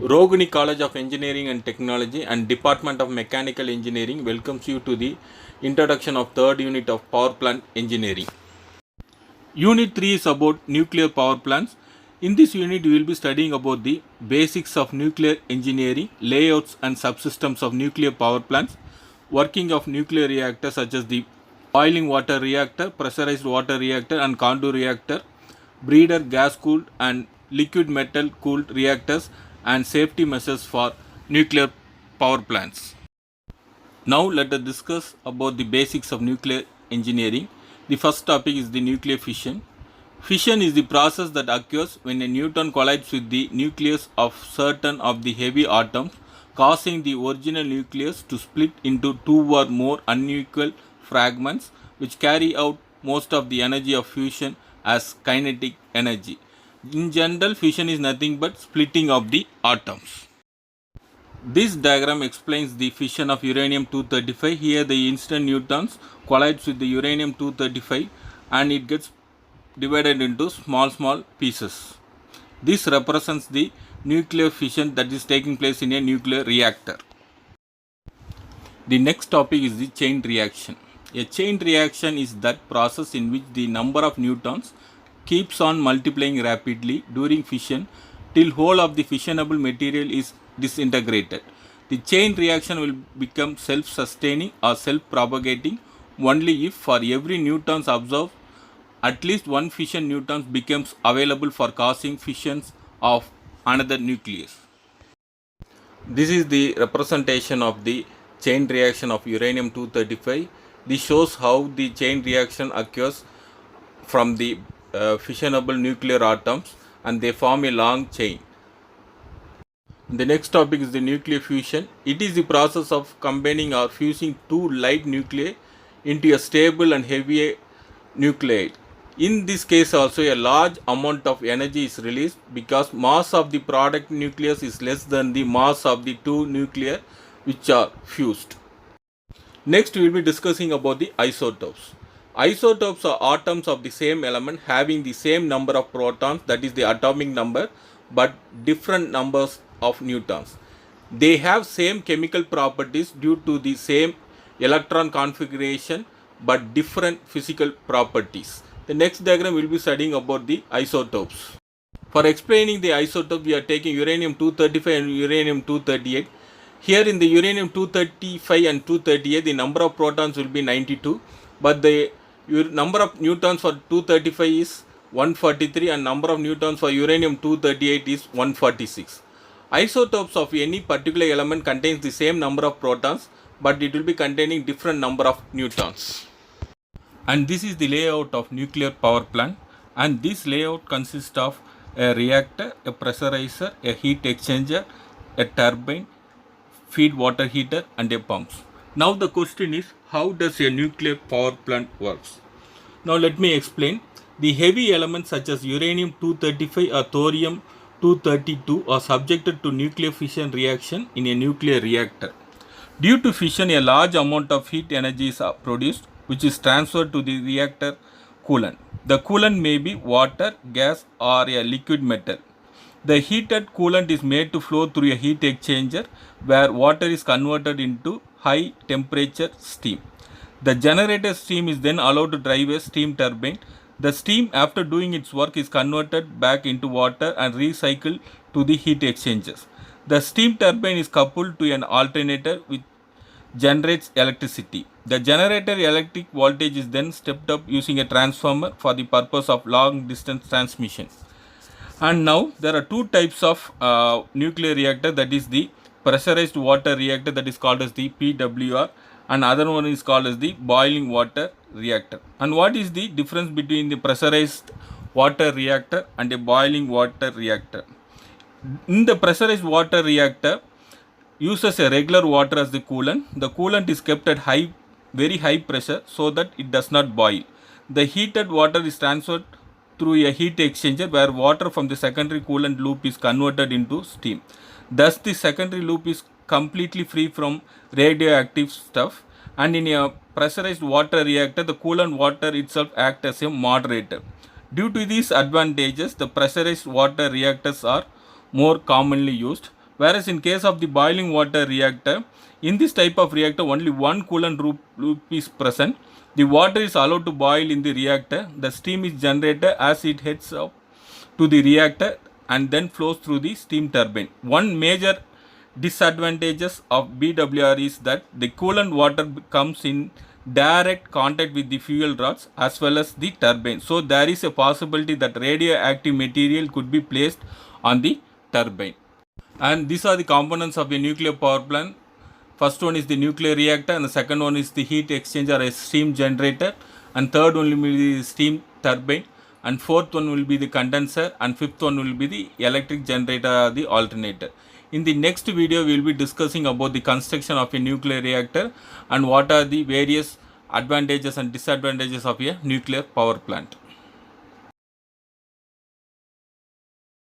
Rogani College of Engineering and Technology and Department of Mechanical Engineering welcomes you to the introduction of third unit of Power Plant Engineering. Unit 3 is about nuclear power plants. In this unit, we will be studying about the basics of nuclear engineering, layouts and subsystems of nuclear power plants, working of nuclear reactors such as the boiling water reactor, pressurized water reactor and Kondo reactor, breeder gas cooled and liquid metal cooled reactors, and safety measures for nuclear power plants. Now let us discuss about the basics of nuclear engineering. The first topic is the nuclear fission. Fission is the process that occurs when a neutron collides with the nucleus of certain of the heavy atoms, causing the original nucleus to split into two or more unequal fragments which carry out most of the energy of fusion as kinetic energy. In general, fission is nothing but splitting of the atoms. This diagram explains the fission of uranium-235. Here the incident neutrons collides with the uranium-235 and it gets divided into small pieces. This represents the nuclear fission that is taking place in a nuclear reactor. The next topic is the chain reaction. A chain reaction is that process in which the number of neutrons keeps on multiplying rapidly during fission till whole of the fissionable material is disintegrated. The chain reaction will become self-sustaining or self-propagating only if for every neutrons observed at least one fission neutrons becomes available for causing fissions of another nucleus. This is the representation of the chain reaction of uranium-235. This shows how the chain reaction occurs from the fissionable nuclear atoms and they form a long chain. The next topic is the nuclear fusion. It is the process of combining or fusing two light nuclei into a stable and heavy nuclide. In this case also a large amount of energy is released because mass of the product nucleus is less than the mass of the two nuclei which are fused. Next we will be discussing about the isotopes. Isotopes are atoms of the same element having the same number of protons, that is the atomic number, but different numbers of neutrons. They have same chemical properties due to the same electron configuration but different physical properties. The next diagram will be studying about the isotopes. For explaining the isotopes, we are taking uranium-235 and uranium-238. Here in the uranium-235 and 238, the number of protons will be 92, but the number of neutrons for 235 is 143 and number of neutrons for uranium-238 is 146. Isotopes of any particular element contains the same number of protons, but it will be containing different number of neutrons. And this is the layout of nuclear power plant, and this layout consists of a reactor, a pressurizer, a heat exchanger, a turbine, feed water heater and a pumps. Now the question is, how does a nuclear power plant works? Now let me explain. The heavy elements such as uranium-235 or thorium-232 are subjected to nuclear fission reaction in a nuclear reactor. Due to fission, a large amount of heat energy is produced, which is transferred to the reactor coolant. The coolant may be water, gas or a liquid metal. The heated coolant is made to flow through a heat exchanger where water is converted into high temperature steam. The generator steam is then allowed to drive a steam turbine. The steam after doing its work is converted back into water and recycled to the heat exchangers. The steam turbine is coupled to an alternator which generates electricity. The generator electric voltage is then stepped up using a transformer for the purpose of long distance transmission. And now there are two types of nuclear reactor, that is the pressurized water reactor, that is called as the PWR, and other one is called as the boiling water reactor. And what is the difference between the pressurized water reactor and a boiling water reactor? In the pressurized water reactor uses a regular water as the coolant. The coolant is kept at very high pressure so that it does not boil. The heated water is transferred through a heat exchanger where water from the secondary coolant loop is converted into steam. Thus the secondary loop is completely free from radioactive stuff, and in a pressurized water reactor the coolant water itself acts as a moderator. Due to these advantages, the pressurized water reactors are more commonly used. Whereas in case of the boiling water reactor, in this type of reactor only one coolant loop is present. The water is allowed to boil in the reactor. The steam is generated as it heads up to the reactor and then flows through the steam turbine. One major disadvantages of BWR is that the coolant water comes in direct contact with the fuel rods as well as the turbine. So there is a possibility that radioactive material could be placed on the turbine. And these are the components of a nuclear power plant. First one is the nuclear reactor, and the second one is the heat exchanger, a steam generator, and third one will be the steam turbine, and fourth one will be the condenser, and fifth one will be the electric generator or the alternator. In the next video, we will be discussing about the construction of a nuclear reactor and what are the various advantages and disadvantages of a nuclear power plant.